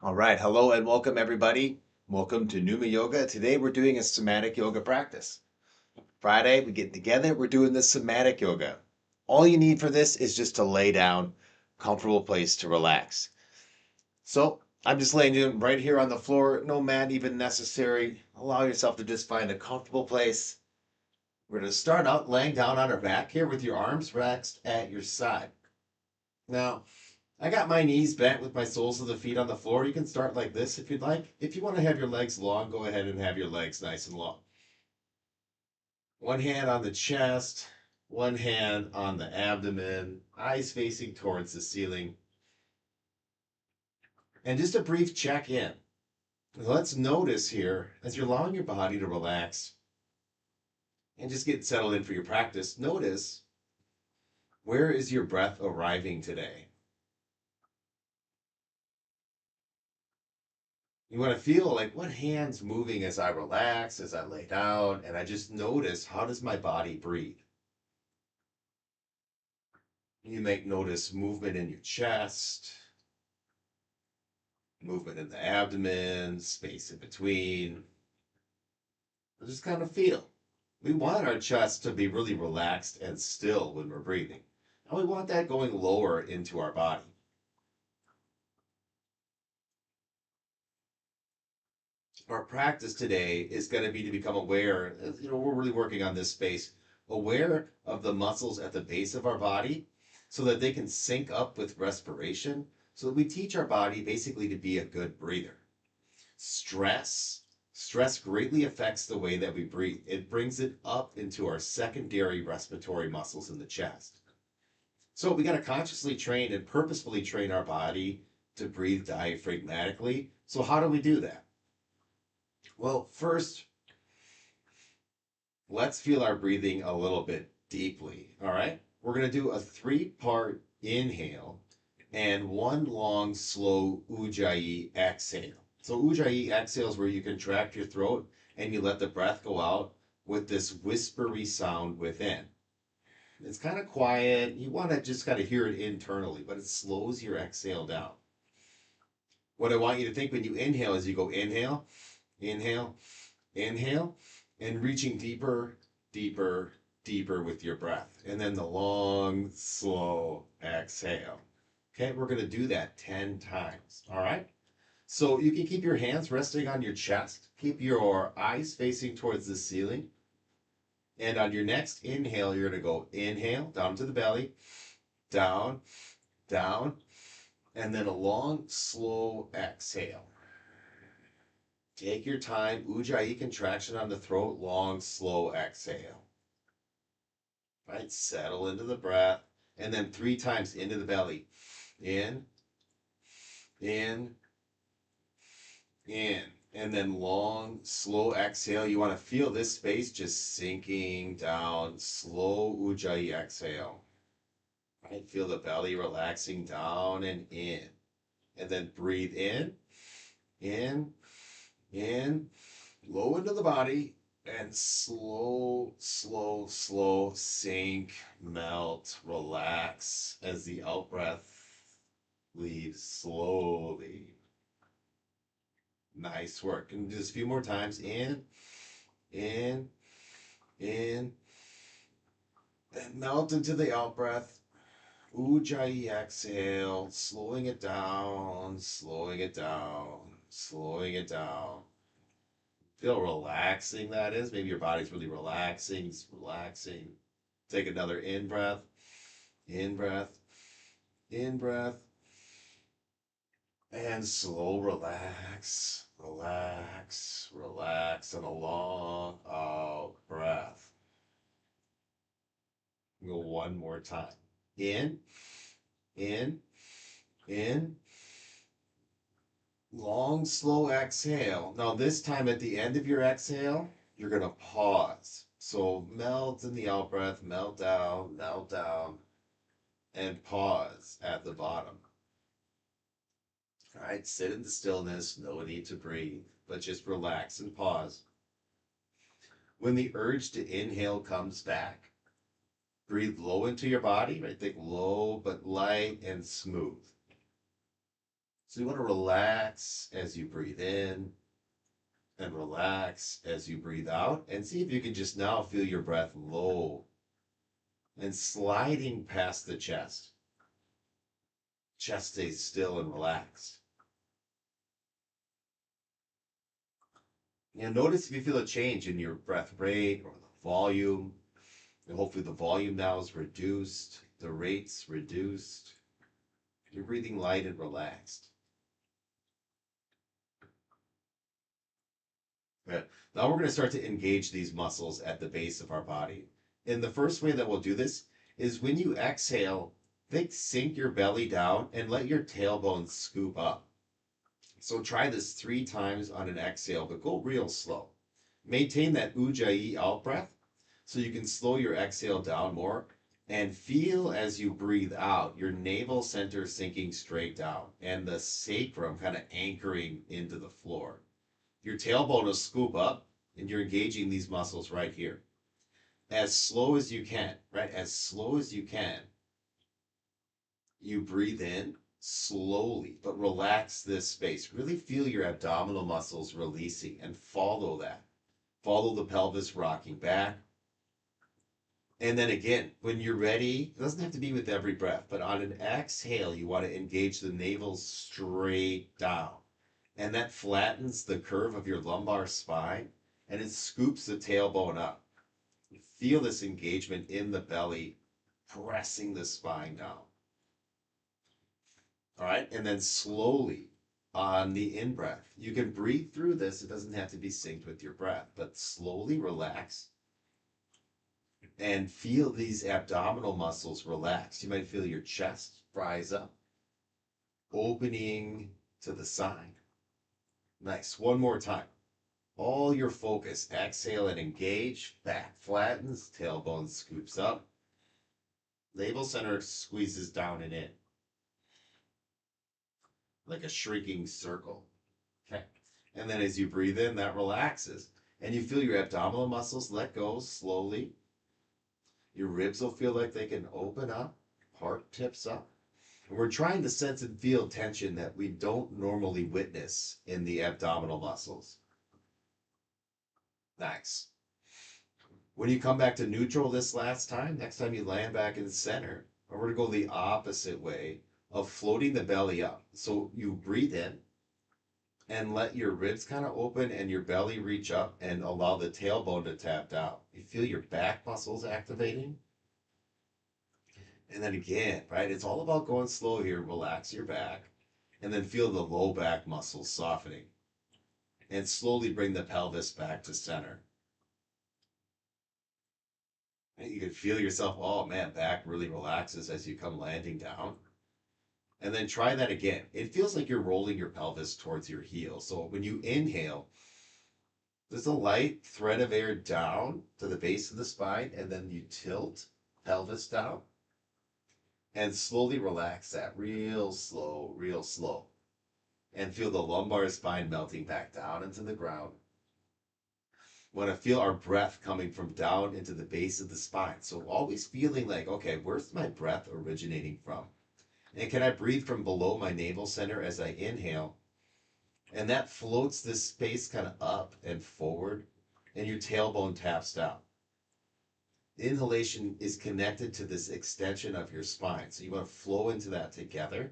All right, hello and welcome everybody. Welcome to Pneuma Yoga. Today we're doing a somatic yoga practice. Friday, we get together, we're doing the somatic yoga. All you need for this is just to lay down, comfortable place to relax. So I'm just laying down right here on the floor, no mat even necessary. Allow yourself to just find a comfortable place. We're going to start out laying down on our back here with your arms relaxed at your side. Now, I got my knees bent with my soles of the feet on the floor. You can start like this if you'd like. If you want to have your legs long, go ahead and have your legs nice and long. One hand on the chest, one hand on the abdomen, eyes facing towards the ceiling. And just a brief check in. Let's notice here, as you're allowing your body to relax and just get settled in for your practice, notice, where is your breath arriving today? You want to feel like what hand's moving as I relax, as I lay down, and I just notice, how does my body breathe? You may notice movement in your chest, movement in the abdomen, space in between. Just kind of feel. We want our chest to be really relaxed and still when we're breathing. And we want that going lower into our body. Our practice today is going to be to become aware, we're really working on this space, aware of the muscles at the base of our body so that they can sync up with respiration, so that we teach our body basically to be a good breather. Stress greatly affects the way that we breathe. It brings it up into our secondary respiratory muscles in the chest. So we got to consciously train and purposefully train our body to breathe diaphragmatically. So how do we do that? Well, first, let's feel our breathing a little bit deeply. All right. We're going to do a 3-part inhale and one long, slow Ujjayi exhale. So, Ujjayi exhale is where you contract your throat and you let the breath go out with this whispery sound within. It's kind of quiet. You want to just kind of hear it internally, but it slows your exhale down. What I want you to think when you inhale is you go inhale, inhale, inhale, and reaching deeper, deeper, deeper with your breath. And then the long, slow exhale. Okay, we're going to do that 10 times. All right. So you can keep your hands resting on your chest. Keep your eyes facing towards the ceiling. And on your next inhale, you're going to go inhale, down to the belly, down, down, and then a long, slow exhale. Take your time, Ujjayi contraction on the throat, long, slow exhale. Right, settle into the breath, and then 3 times into the belly. In, in, in. And then long, slow exhale. You want to feel this space just sinking down. Slow Ujjayi exhale. Right, feel the belly relaxing down and in. And then breathe in, in, in, low into the body, and slow, slow, slow, sink, melt, relax as the out breath leaves slowly. Nice work. And just a few more times. In, in, in, and melt into the out breath. Ujjayi exhale, slowing it down, slowing it down, slowing it down. Feel relaxing, that is. Maybe your body's really relaxing. It's relaxing. Take another in breath, in breath, in breath. And slow relax, relax, relax, and a long out breath. Go one more time. In, in, in. Long, slow exhale. Now, this time at the end of your exhale, you're going to pause. So melt in the out breath, melt down, and pause at the bottom. All right, sit in the stillness, no need to breathe, but just relax and pause. When the urge to inhale comes back, breathe low into your body, right? Think low but light and smooth. So you want to relax as you breathe in and relax as you breathe out. And see if you can just now feel your breath low and sliding past the chest. Chest stays still and relaxed. Notice if you feel a change in your breath rate or the volume. And hopefully the volume now is reduced, the rate's reduced. You're breathing light and relaxed. Good. Now we're going to start to engage these muscles at the base of our body. And the first way that we'll do this is when you exhale, sink your belly down and let your tailbone scoop up. So try this 3 times on an exhale, but go real slow. Maintain that ujjayi out breath so you can slow your exhale down more and feel as you breathe out your navel center sinking straight down and the sacrum kind of anchoring into the floor. Your tailbone will scoop up and you're engaging these muscles right here. As slow as you can, right? As slow as you can. You breathe in slowly, but relax this space. Really feel your abdominal muscles releasing and follow that. Follow the pelvis rocking back. And then again, when you're ready, it doesn't have to be with every breath, but on an exhale, you want to engage the navel straight down. And that flattens the curve of your lumbar spine and it scoops the tailbone up. You feel this engagement in the belly, pressing the spine down. All right, and then slowly on the in-breath, you can breathe through this. It doesn't have to be synced with your breath, but slowly relax and feel these abdominal muscles relax. You might feel your chest rise up, opening to the side. Nice. One more time. All your focus. Exhale and engage. Back flattens. Tailbone scoops up. Navel center squeezes down and in. Like a shrinking circle. Okay. And then as you breathe in, that relaxes. And you feel your abdominal muscles let go slowly. Your ribs will feel like they can open up. Heart tips up. We're trying to sense and feel tension that we don't normally witness in the abdominal muscles. Nice. When you come back to neutral this last time, next time you land back in center, we're going to go the opposite way of floating the belly up. So you breathe in and let your ribs kind of open and your belly reach up and allow the tailbone to tap down. You feel your back muscles activating. And then again, right, it's all about going slow here. Relax your back and then feel the low back muscles softening and slowly bring the pelvis back to center. And you can feel yourself, oh man, back really relaxes as you come landing down. And then try that again. It feels like you're rolling your pelvis towards your heel. So when you inhale, there's a light thread of air down to the base of the spine and then you tilt pelvis down. And slowly relax that real slow. And feel the lumbar spine melting back down into the ground. We want to feel our breath coming from down into the base of the spine. So always feeling like, okay, where's my breath originating from? And can I breathe from below my navel center as I inhale? And that floats this space kind of up and forward. And your tailbone taps down. Inhalation is connected to this extension of your spine. So you want to flow into that together.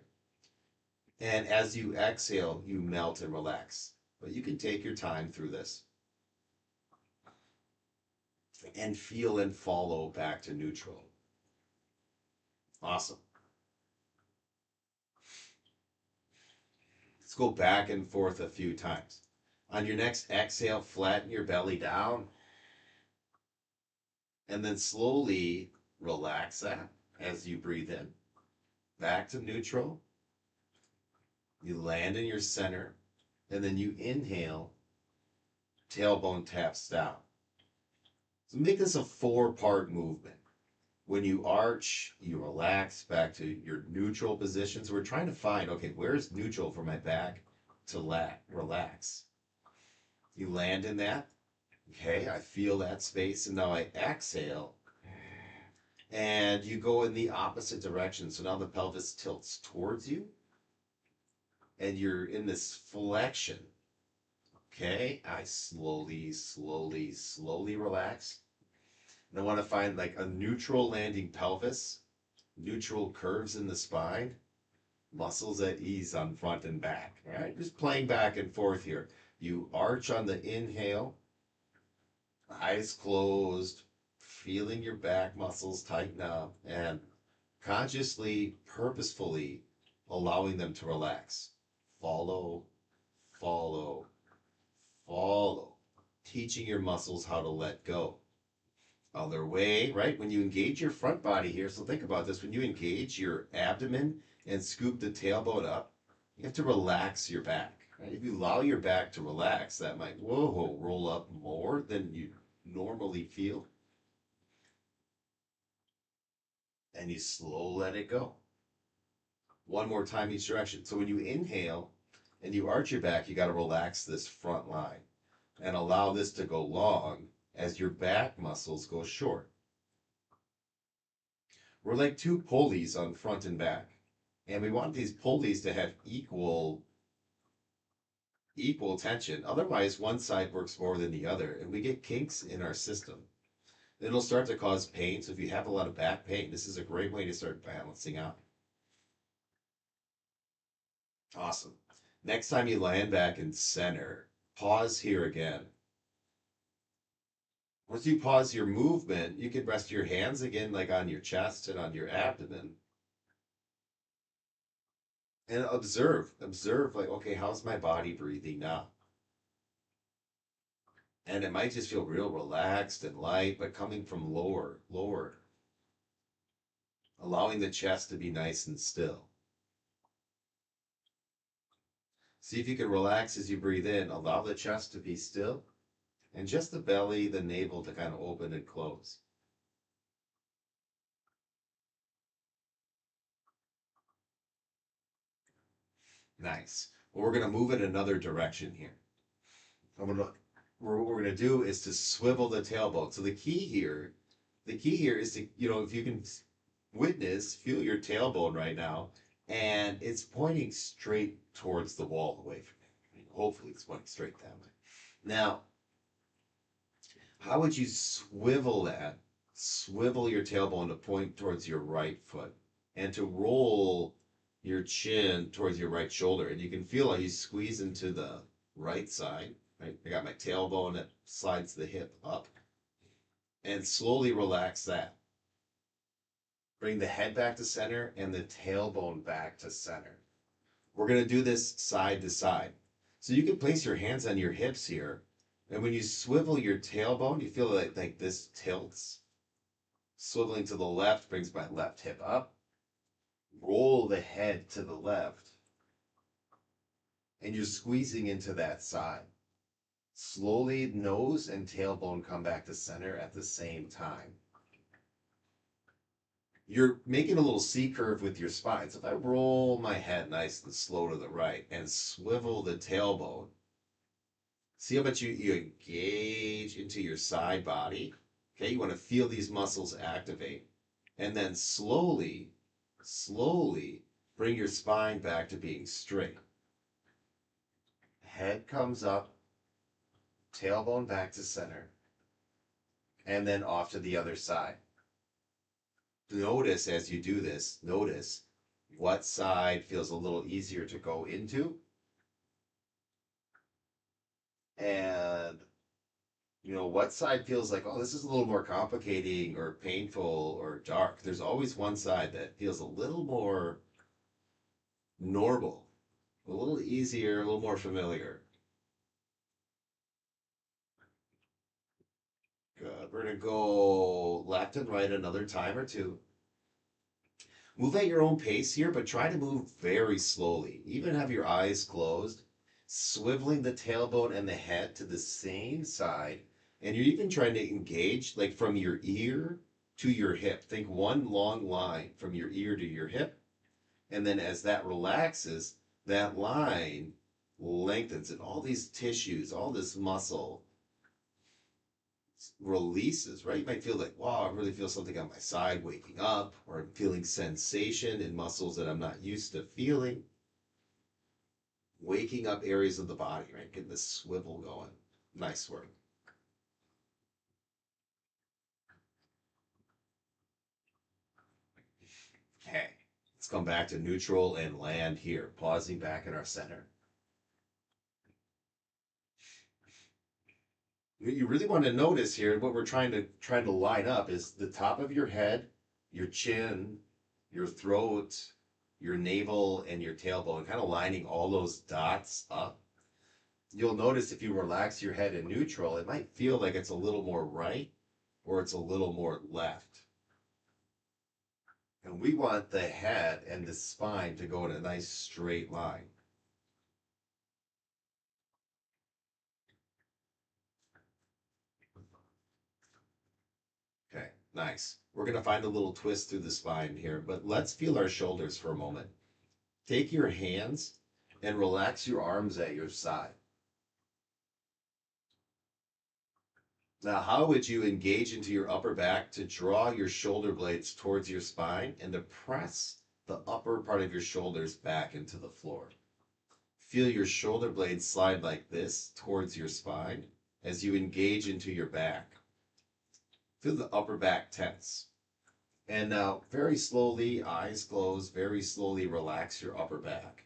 And as you exhale, you melt and relax. But you can take your time through this. And feel and follow back to neutral. Awesome. Let's go back and forth a few times. On your next exhale, flatten your belly down. And then slowly relax that as you breathe in. Back to neutral. You land in your center. And then you inhale. Tailbone taps down. So make this a 4-part movement. When you arch, you relax back to your neutral position. So we're trying to find, okay, where's neutral for my back to relax? You land in that. Okay, I feel that space. And now I exhale. And you go in the opposite direction. So now the pelvis tilts towards you. and you're in this flexion. Okay, I slowly relax. And I want to find like a neutral landing pelvis, neutral curves in the spine, muscles at ease on front and back. All right, just playing back and forth here. You arch on the inhale, eyes closed, feeling your back muscles tighten up, and consciously, purposefully allowing them to relax. Follow, follow, follow. Teaching your muscles how to let go. Other way, right? When you engage your front body here, so think about this. When you engage your abdomen and scoop the tailbone up, you have to relax your back. Right? If you allow your back to relax, that might, whoa, roll up more than you normally feel. And you slow let it go. One more time each direction. So when you inhale and you arch your back, you got to relax this front line and allow this to go long as your back muscles go short. We're like two pulleys on front and back. And we want these pulleys to have equal tension. Otherwise, one side works more than the other, and we get kinks in our system. It'll start to cause pain. So if you have a lot of back pain, this is a great way to start balancing out. Awesome. Next time you land back in center, pause here again. Once you pause your movement, you can rest your hands again, like on your chest and on your abdomen, and observe, like, okay, how's my body breathing now? And it might just feel real relaxed and light, but coming from lower, allowing the chest to be nice and still. See if you can relax as you breathe in, allow the chest to be still, and just the belly, the navel to kind of open and close. Nice. Well, we're going to move in another direction here. I'm gonna, what we're going to do is to swivel the tailbone. So the key here is to, if you can feel your tailbone right now, and it's pointing straight towards the wall away from you. Hopefully it's pointing straight that way. Now, how would you swivel that? Swivel your tailbone to point towards your right foot and to roll your chin towards your right shoulder. And you can feel how you squeeze into the right side. Right? I got my tailbone that slides the hip up. And slowly relax that. Bring the head back to center and the tailbone back to center. We're going to do this side to side. So you can place your hands on your hips here. And when you swivel your tailbone, you feel like this tilts. Swiveling to the left brings my left hip up. Roll the head to the left. And you're squeezing into that side. Slowly, nose and tailbone come back to center at the same time. You're making a little C curve with your spine. So if I roll my head nice and slow to the right and swivel the tailbone, see how much you engage into your side body. Okay, you want to feel these muscles activate. And then slowly bring your spine back to being straight. Head comes up, tailbone back to center, and then off to the other side. Notice as you do this, notice what side feels a little easier to go into. And, what side feels like, oh, this is a little more complicating or painful or dark. There's always one side that feels a little more normal, a little easier, a little more familiar. Good. We're going to go left and right another time or two. Move at your own pace here, but try to move very slowly. Even have your eyes closed, swiveling the tailbone and the head to the same side. And you're even trying to engage like from your ear to your hip. Think one long line from your ear to your hip. And then as that relaxes, that line lengthens and all these tissues, all this muscle releases, right? You might feel like, wow, I really feel something on my side waking up, or I'm feeling sensation in muscles that I'm not used to feeling. waking up areas of the body, right? Getting the swivel going. Nice work. Okay, let's come back to neutral and land here, pausing back in our center. What you really want to notice here, what we're trying to line up is the top of your head, your chin, your throat, your navel, and your tailbone, kind of lining all those dots up. You'll notice if you relax your head in neutral, it might feel like it's a little more right or it's a little more left. And we want the head and the spine to go in a nice straight line. Okay, nice. We're going to find a little twist through the spine here, but let's feel our shoulders for a moment. Take your hands and relax your arms at your side. Now, how would you engage into your upper back to draw your shoulder blades towards your spine and to press the upper part of your shoulders back into the floor? Feel your shoulder blades slide like this towards your spine as you engage into your back. Feel the upper back tense. And now, very slowly, eyes closed, very slowly relax your upper back.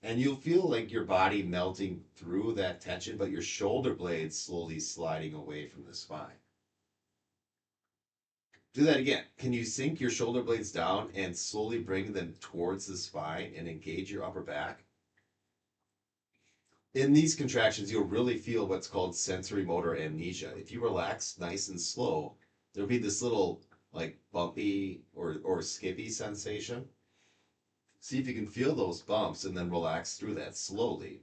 And you'll feel like your body melting through that tension, but your shoulder blades slowly sliding away from the spine. Do that again. Can you sink your shoulder blades down and slowly bring them towards the spine and engage your upper back? In these contractions, you'll really feel what's called sensory motor amnesia. If you relax nice and slow, there'll be this little like bumpy or skippy sensation. See if you can feel those bumps and then relax through that slowly.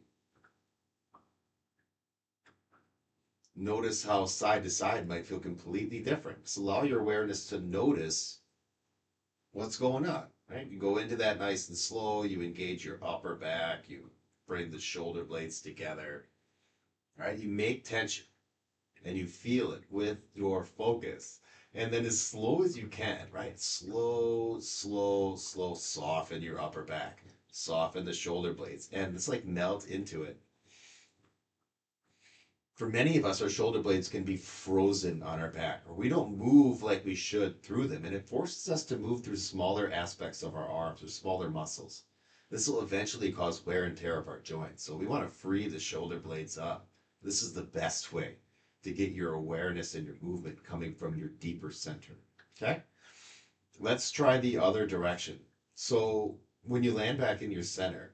Notice how side to side might feel completely different. Just allow your awareness to notice what's going on, right? You go into that nice and slow, you engage your upper back, you bring the shoulder blades together, right? You make tension and you feel it with your focus. And then as slow as you can, right? Slow, slow, slow, soften your upper back, soften the shoulder blades, and it's like melt into it. For many of us, our shoulder blades can be frozen on our back, or we don't move like we should through them, and it forces us to move through smaller aspects of our arms or smaller muscles. This will eventually cause wear and tear of our joints, so we want to free the shoulder blades up. This is the best way to get your awareness and your movement coming from your deeper center. Okay? Let's try the other direction. So when you land back in your center,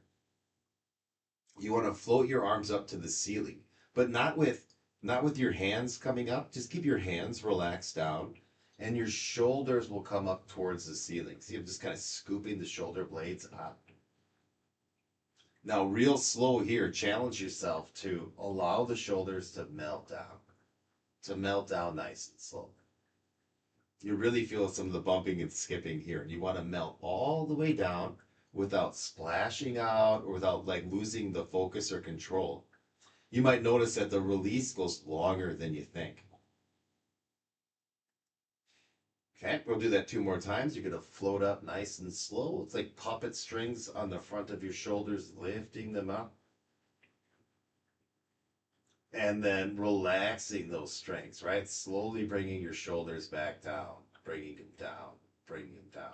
you want to float your arms up to the ceiling, but not with your hands coming up. Just keep your hands relaxed down and your shoulders will come up towards the ceiling. See, I'm just kind of scooping the shoulder blades up. Now, real slow here, challenge yourself to allow the shoulders to melt down nice and slow. You really feel some of the bumping and skipping here. And you want to melt all the way down without splashing out or without like losing the focus or control. You might notice that the release goes longer than you think. Okay, we'll do that 2 more times. You're going to float up nice and slow. It's like puppet strings on the front of your shoulders, lifting them up. And then relaxing those strings, right? Slowly bringing your shoulders back down, bringing them down, bringing them down.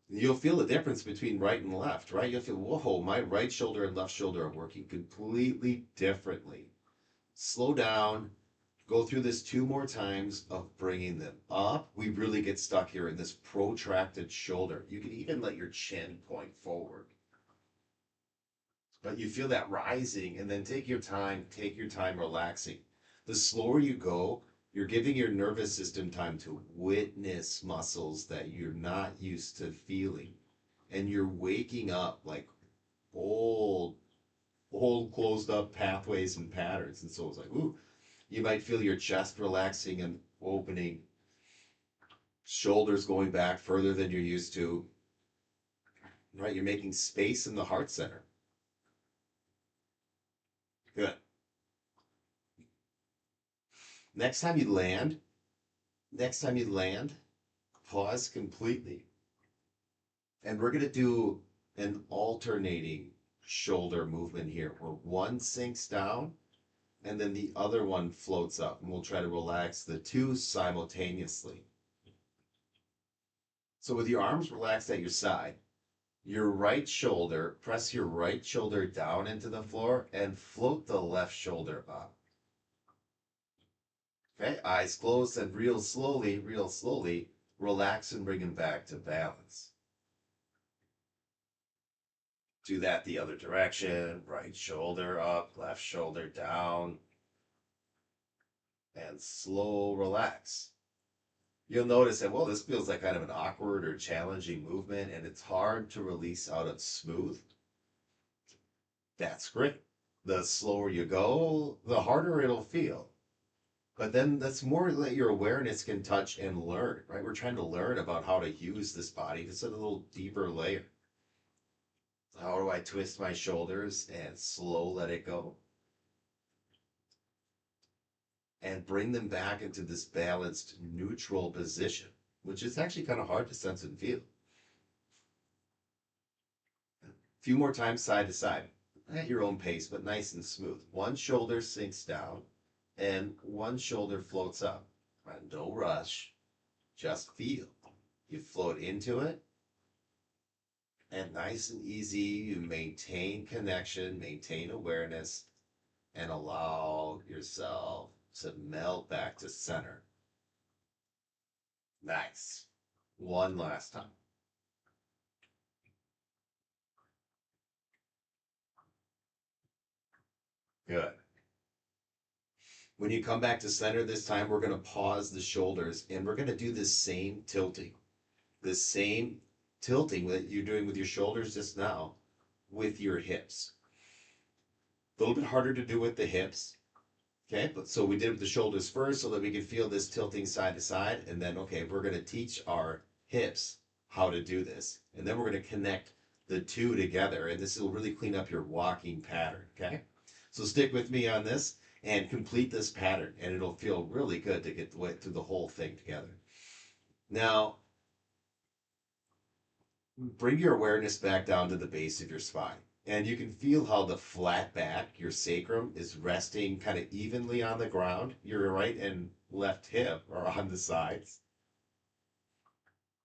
You'll feel the difference between right and left, right? You'll feel, whoa, my right shoulder and left shoulder are working completely differently. Slow down. Go through this 2 more times of bringing them up. We really get stuck here in this protracted shoulder. You can even let your chin point forward. But you feel that rising, and then take your time relaxing. The slower you go, you're giving your nervous system time to witness muscles that you're not used to feeling. And you're waking up like old closed up pathways and patterns. And so it's like, ooh, you might feel your chest relaxing and opening, shoulders going back further than you're used to, right? You're making space in the heart center. Good. Next time you land, pause completely. And we're going to do an alternating shoulder movement here where one sinks down and then the other one floats up. And we'll try to relax the two simultaneously. So with your arms relaxed at your side, your right shoulder, press your right shoulder down into the floor and float the left shoulder up. Okay, eyes closed and real slowly, relax and bring them back to balance. Do that the other direction, right shoulder up, left shoulder down, and slow relax. You'll notice that, well, this feels like kind of an awkward or challenging movement and it's hard to release out of smooth. That's great. The slower you go, the harder it'll feel. But then that's more that your awareness can touch and learn, right? We're trying to learn about how to use this body. It's a little deeper layer. How do I twist my shoulders and slow let it go? And bring them back into this balanced, neutral position, which is actually kind of hard to sense and feel. A few more times side to side, at your own pace, but nice and smooth. One shoulder sinks down and one shoulder floats up. No rush, just feel. You float into it, and nice and easy, you maintain connection, maintain awareness, and allow yourself to melt back to center. Nice. One last time. Good. When you come back to center this time, we're going to pause the shoulders and we're going to do this same tilting. This same tilting that you're doing with your shoulders just now with your hips. A little bit harder to do with the hips. Okay, but so we did it with the shoulders first so that we could feel this tilting side to side. And then, okay, we're going to teach our hips how to do this. And then we're going to connect the two together. And this will really clean up your walking pattern. Okay, so stick with me on this and complete this pattern. And it'll feel really good to get through the whole thing together. Now, bring your awareness back down to the base of your spine. And you can feel how the flat back, your sacrum, is resting kind of evenly on the ground. Your right and left hip are on the sides.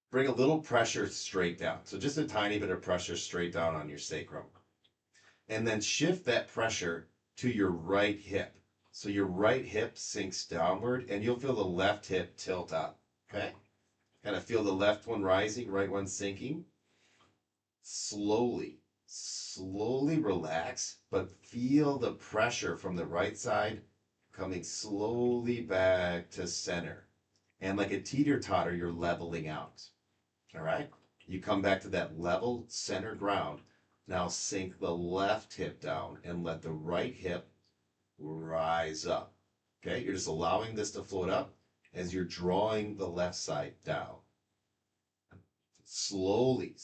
Bring a little pressure straight down. So just a tiny bit of pressure straight down on your sacrum. And then shift that pressure to your right hip. So your right hip sinks downward and you'll feel the left hip tilt up. Okay? Kind of feel the left one rising, right one sinking. Slowly relax, but feel the pressure from the right side coming slowly back to center. And like a teeter-totter, you're leveling out. All right? You come back to that level center ground. Now sink the left hip down and let the right hip rise up. Okay? You're just allowing this to float up as you're drawing the left side down. Slowly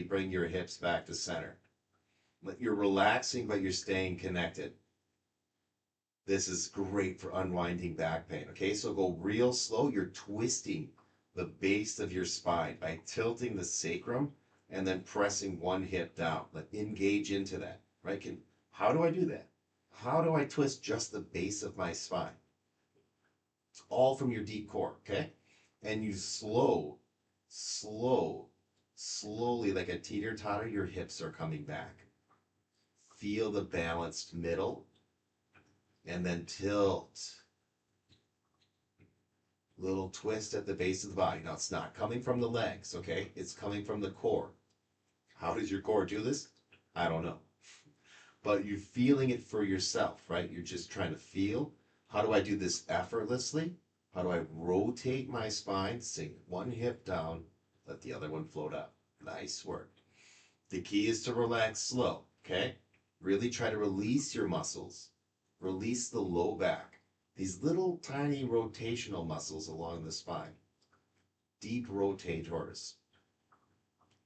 bring your hips back to center. You're relaxing, but you're staying connected. This is great for unwinding back pain. Okay, so go real slow. You're twisting the base of your spine by tilting the sacrum and then pressing one hip down. Engage into that, right? How do I do that? How do I twist just the base of my spine? It's all from your deep core, okay? And you slowly, like a teeter-totter, your hips are coming back. Feel the balanced middle, and then tilt. Little twist at the base of the body. Now, it's not coming from the legs, okay? It's coming from the core. How does your core do this? I don't know. But you're feeling it for yourself, right? You're just trying to feel, how do I do this effortlessly? How do I rotate my spine, sink one hip down, let the other one float up? Nice work. The key is to relax slow, okay? Really try to release your muscles. Release the low back. These little tiny rotational muscles along the spine. Deep rotators.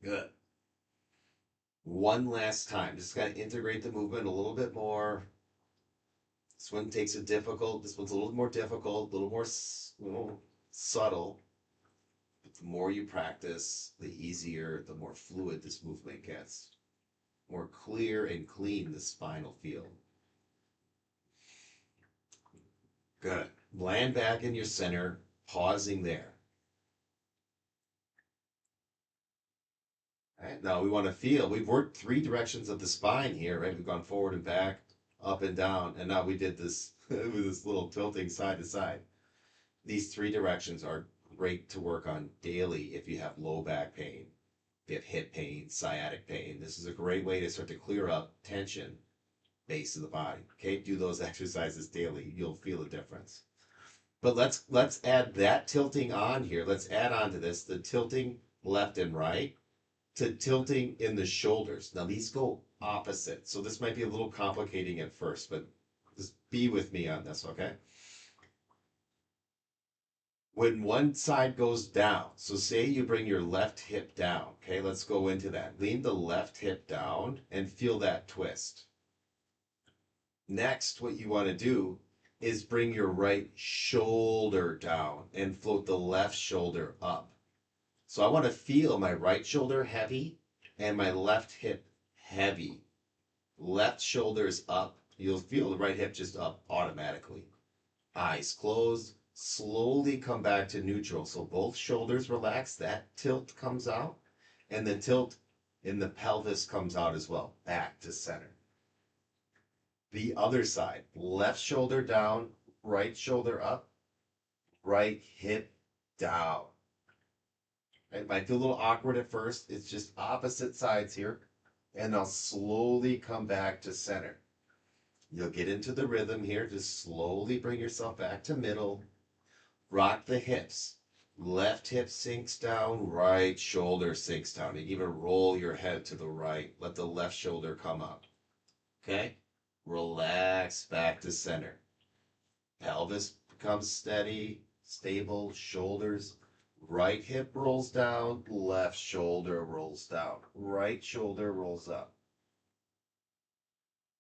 Good. One last time. Just got to integrate the movement a little bit more. This one takes this one's a little more difficult, a little more subtle. The more you practice, the easier, the more fluid this movement gets. More clear and clean the spinal field. Good. Land back in your center, pausing there. All right, now we want to feel, we've worked 3 directions of the spine here, right? We've gone forward and back, up and down, and now we did this with this little tilting side to side. These 3 directions are great to work on daily if you have low back pain, if you have hip pain, sciatic pain. This is a great way to start to clear up tension, base of the body. Okay, do those exercises daily. You'll feel a difference. But let's add that tilting on here. Let's add on to this the tilting left and right to tilting in the shoulders. Now these go opposite, so this might be a little complicating at first, but just be with me on this, okay? When one side goes down, so say you bring your left hip down, okay? Let's go into that. Lean the left hip down and feel that twist. Next, what you want to do is bring your right shoulder down and float the left shoulder up. So I want to feel my right shoulder heavy and my left hip heavy. Left shoulder is up. You'll feel the right hip just up automatically. Eyes closed. Slowly come back to neutral. So both shoulders relax. That tilt comes out. And the tilt in the pelvis comes out as well. Back to center. The other side. Left shoulder down. Right shoulder up. Right hip down. It might feel a little awkward at first. It's just opposite sides here. And I'll slowly come back to center. You'll get into the rhythm here. Just slowly bring yourself back to middle. Rock the hips. Left hip sinks down. Right shoulder sinks down. You can even roll your head to the right. Let the left shoulder come up. Okay? Relax back to center. Pelvis becomes steady, stable. Shoulders. Right hip rolls down, left shoulder rolls down, right shoulder rolls up.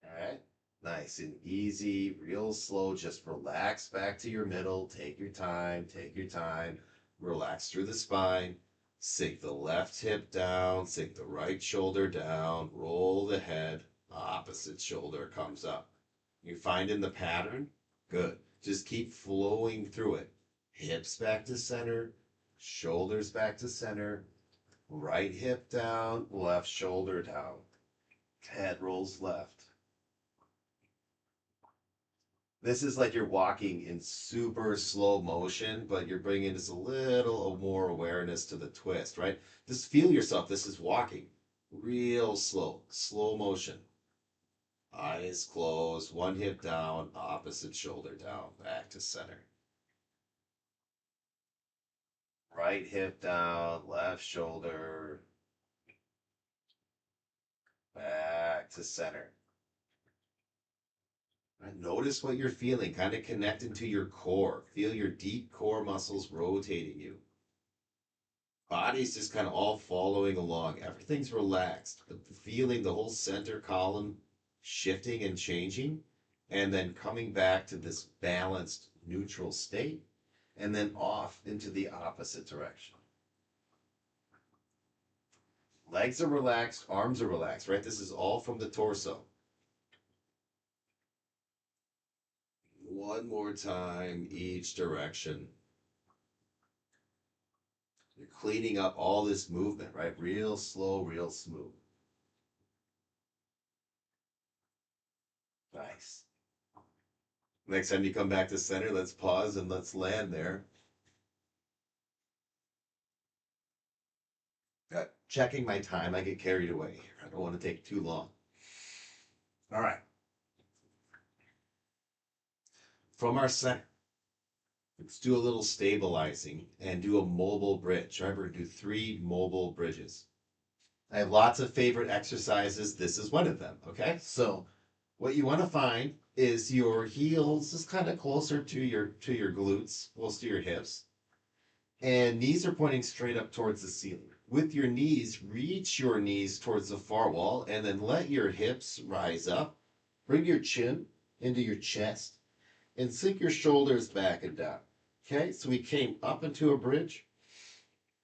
All right, nice and easy, real slow. Just relax back to your middle. Take your time, take your time. Relax through the spine. Sink the left hip down, sink the right shoulder down, roll the head, opposite shoulder comes up. You finding the pattern? Good. Just keep flowing through it. Hips back to center. Shoulders back to center, right hip down, left shoulder down, head rolls left. This is like you're walking in super slow motion, but you're bringing just a little more awareness to the twist, right? Just feel yourself. This is walking real slow, slow motion. Eyes closed, one hip down, opposite shoulder down, back to center. Right hip down, left shoulder, back to center. Notice what you're feeling, kind of connect into your core. Feel your deep core muscles rotating you. Body's just kind of all following along. Everything's relaxed, but feeling the whole center column shifting and changing, and then coming back to this balanced, neutral state, and then off into the opposite direction. Legs are relaxed, arms are relaxed, right? This is all from the torso. One more time, each direction. You're cleaning up all this movement, right? Real slow, real smooth. Nice. Next time you come back to center, let's pause and let's land there. Checking my time, I get carried away here. I don't want to take too long. All right. From our center, let's do a little stabilizing and do a mobile bridge. Right, we're going to do 3 mobile bridges. I have lots of favorite exercises. This is one of them, okay? So what you want to find is your heels is kind of closer to your glutes, close to your hips. And knees are pointing straight up towards the ceiling. With your knees, reach your knees towards the far wall and then let your hips rise up. Bring your chin into your chest and sink your shoulders back and down. Okay, so we came up into a bridge,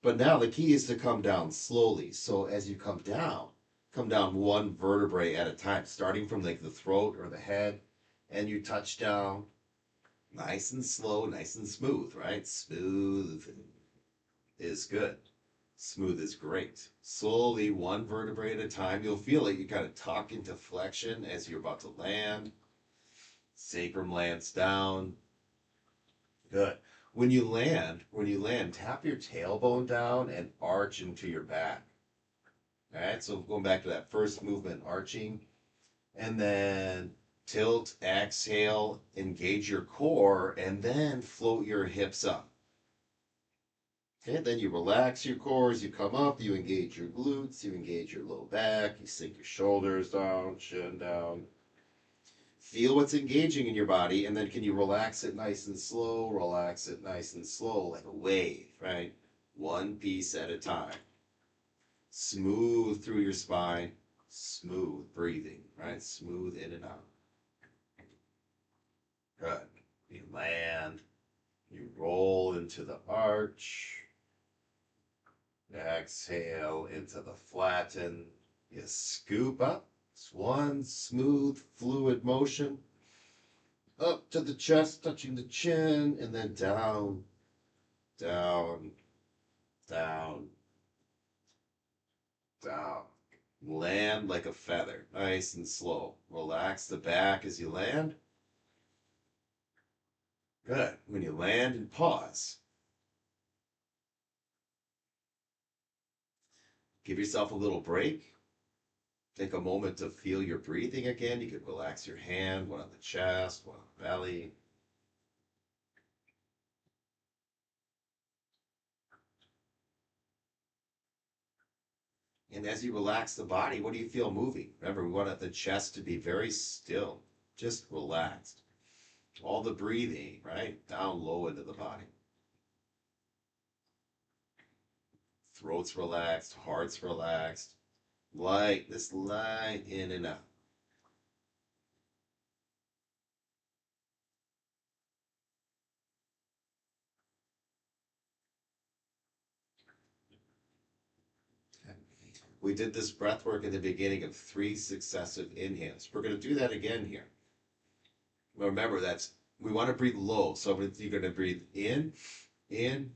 But now the key is to come down slowly. So as you come down one vertebrae at a time, starting from like the throat or the head, and you touch down nice and slow, nice and smooth, right? Smooth is good. Smooth is great. Slowly, one vertebrae at a time, you'll feel like you kind of tuck into flexion as you're about to land. Sacrum lands down. Good. When you land, tap your tailbone down and arch into your back. All right, so going back to that first movement, arching, and then tilt, exhale, engage your core, and then float your hips up. Okay, then you relax your core as you come up, you engage your glutes, you engage your low back, you sink your shoulders down, chin down. Feel what's engaging in your body, and then can you relax it nice and slow, relax it nice and slow, like a wave, right? One piece at a time. Smooth through your spine, smooth breathing, right? Smooth in and out. Good. You land, you roll into the arch. Exhale into the flatten. You scoop up. It's one smooth, fluid motion. Up to the chest, touching the chin, and then down, down, down, down. Land like a feather, nice and slow. Relax the back as you land. Good. When you land, and pause. Give yourself a little break. Take a moment to feel your breathing again. You could relax your hand, one on the chest, one on the belly. And as you relax the body, what do you feel moving? Remember, we want the chest to be very still, just relaxed. All the breathing, right? Down low into the body. Throat's relaxed, heart's relaxed. Light, this light in and out. We did this breath work at the beginning of 3 successive inhales. We're going to do that again here. Remember, we want to breathe low. So you're going to breathe in, in,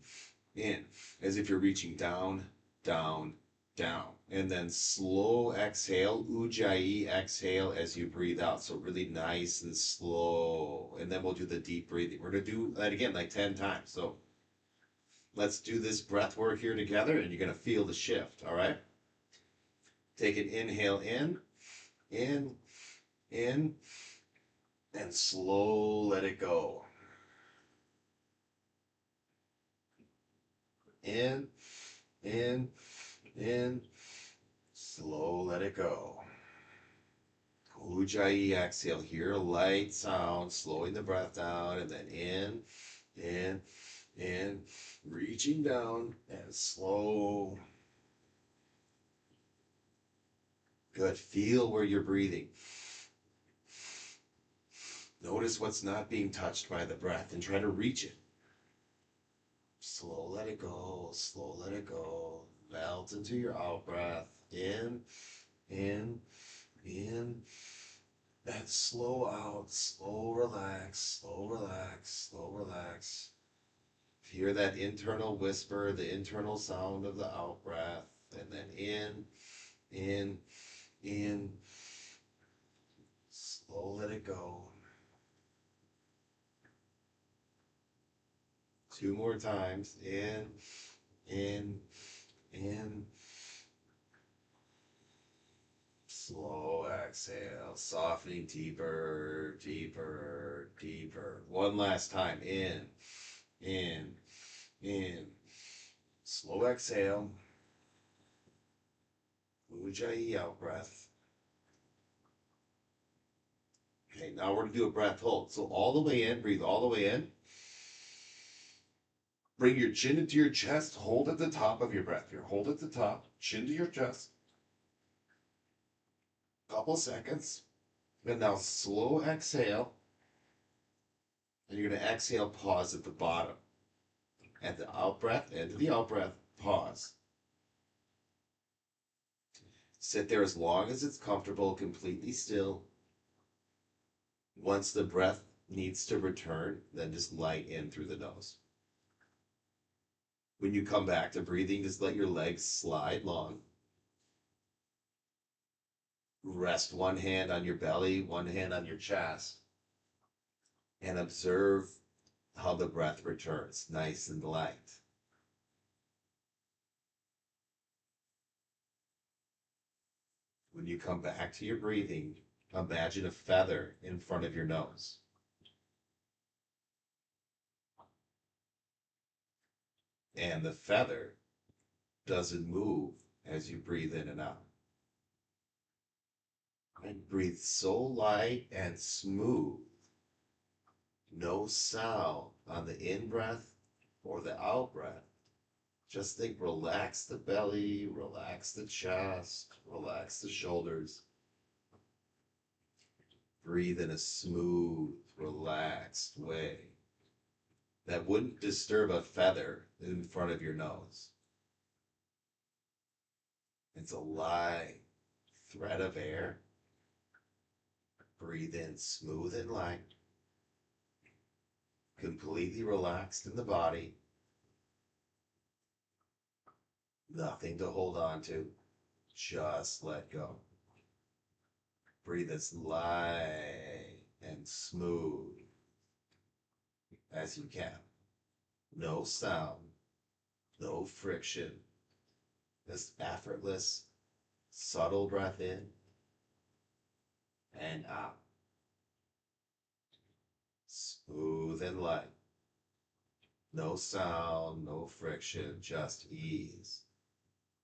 as if you're reaching down, down, down. And then slow exhale, ujjayi exhale as you breathe out. So really nice and slow. And then we'll do the deep breathing. We're going to do that again like 10 times. So let's do this breath work here together, and you're going to feel the shift, all right? Take an inhale in, and slow let it go. In, slow let it go. Ujjayi exhale, hear a light sound, slowing the breath down, and then in, reaching down, and slow. Good. Feel where you're breathing. Notice what's not being touched by the breath and try to reach it. Slow, let it go. Slow, let it go. Melt into your out breath. In, and slow out. Slow, relax. Slow, relax. Slow, relax. Hear that internal whisper, the internal sound of the out breath. And then in. Slow, let it go. 2 more times. In. Slow exhale. Softening deeper, deeper, deeper. One last time. In. Slow exhale. Ujjayi out breath. Okay, now we're going to do a breath hold. So all the way in, breathe all the way in. Bring your chin into your chest. Hold at the top of your breath here. Hold at the top. Chin to your chest. Couple seconds. And now slow exhale. And you're going to exhale, pause at the bottom. At the out breath, end of the out breath. Pause. Sit there as long as it's comfortable, completely still. Once the breath needs to return, then just light in through the nose. When you come back to breathing, just let your legs slide long. Rest one hand on your belly, one hand on your chest, and observe how the breath returns, nice and light. When you come back to your breathing, imagine a feather in front of your nose. And the feather doesn't move as you breathe in and out. And breathe so light and smooth. No sound on the in-breath or the out-breath. Just think, relax the belly, relax the chest, relax the shoulders. Breathe in a smooth, relaxed way that wouldn't disturb a feather in front of your nose. It's a light thread of air. Breathe in smooth and light. Completely relaxed in the body. Nothing to hold on to. Just let go. Breathe as light and smooth as you can. No sound, no friction. Just effortless, subtle breath in and out. Smooth and light. No sound, no friction, just ease.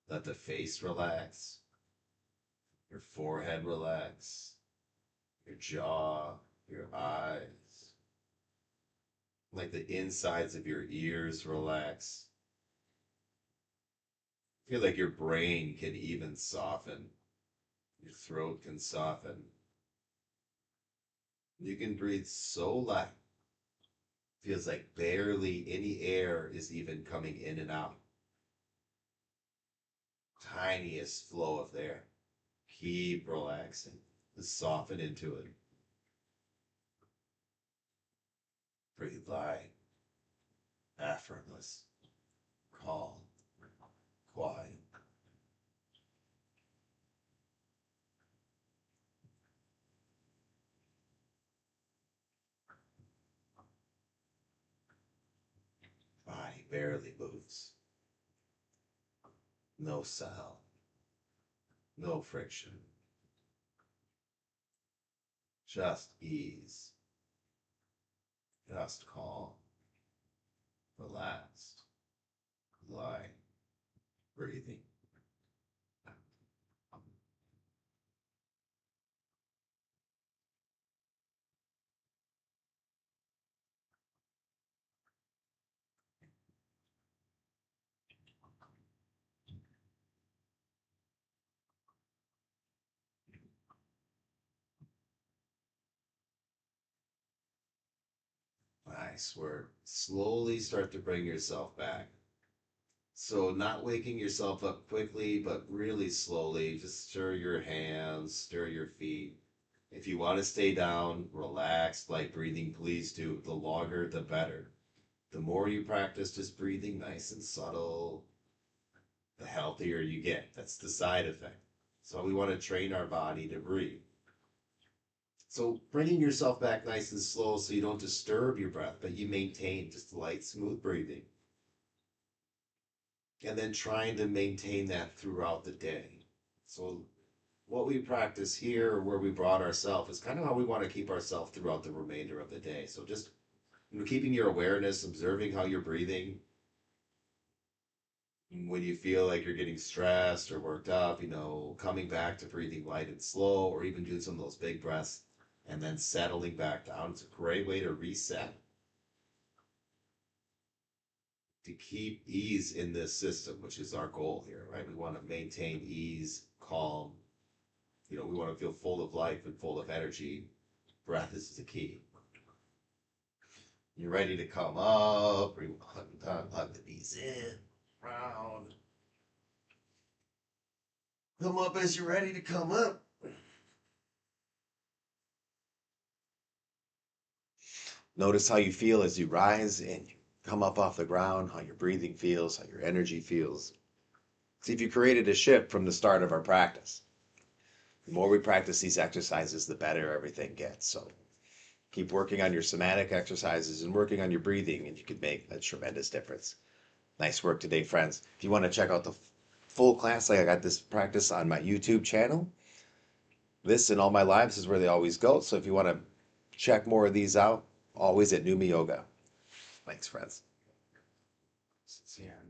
Let the face relax, your forehead relax, your jaw, your eyes. Like the insides of your ears relax. Feel like your brain can even soften. Your throat can soften. You can breathe so light. Feels like barely any air is even coming in and out. Tiniest flow of air. Keep relaxing. Just soften into it. Breathe light, effortless, calm, quiet. Body barely moves. No sound. No friction. Just ease. Just calm. Relaxed. Light. Breathing. Nice work. Slowly start to bring yourself back. So not waking yourself up quickly, but really slowly. Just stir your hands, stir your feet. If you want to stay down, relaxed, light breathing, please do. The longer, the better. The more you practice just breathing nice and subtle, the healthier you get. That's the side effect. So we want to train our body to breathe. So bringing yourself back nice and slow so you don't disturb your breath, but you maintain just light, smooth breathing. And then trying to maintain that throughout the day. So what we practice here, where we brought ourselves, is kind of how we want to keep ourselves throughout the remainder of the day. So just keeping your awareness, observing how you're breathing. When you feel like you're getting stressed or worked up, coming back to breathing light and slow, or even doing some of those big breaths and then settling back down. It's a great way to reset, to keep ease in this system, which is our goal here, right? We want to maintain ease, calm. We want to feel full of life and full of energy. Breath is the key. You're ready to come up, hug the knees in, Round. Come up as you're ready to come up. Notice how you feel as you rise and you come up off the ground, how your breathing feels, how your energy feels. See if you created a shift from the start of our practice. The more we practice these exercises, the better everything gets. So keep working on your somatic exercises and working on your breathing, and you can make a tremendous difference. Nice work today, friends. If you want to check out the full class, like I got this practice on my YouTube channel. This and all my lives is where they always go. So if you want to check more of these out, always at Pneuma Yoga. Thanks, friends. Yeah.